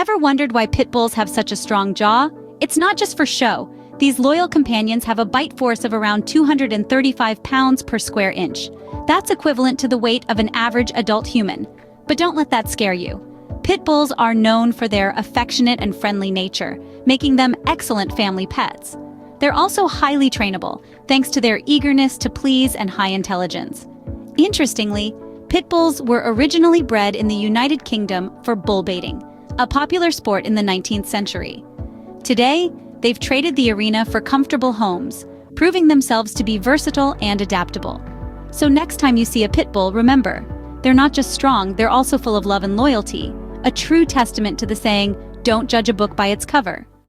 Ever wondered why pit bulls have such a strong jaw? It's not just for show. These loyal companions have a bite force of around 235 pounds per square inch. That's equivalent to the weight of an average adult human. But don't let that scare you. Pit bulls are known for their affectionate and friendly nature, making them excellent family pets. They're also highly trainable, thanks to their eagerness to please and high intelligence. Interestingly, pit bulls were originally bred in the United Kingdom for bull baiting, a popular sport in the 19th century. Today, they've traded the arena for comfortable homes, proving themselves to be versatile and adaptable. So next time you see a pit bull, remember, they're not just strong, they're also full of love and loyalty, a true testament to the saying, "Don't judge a book by its cover."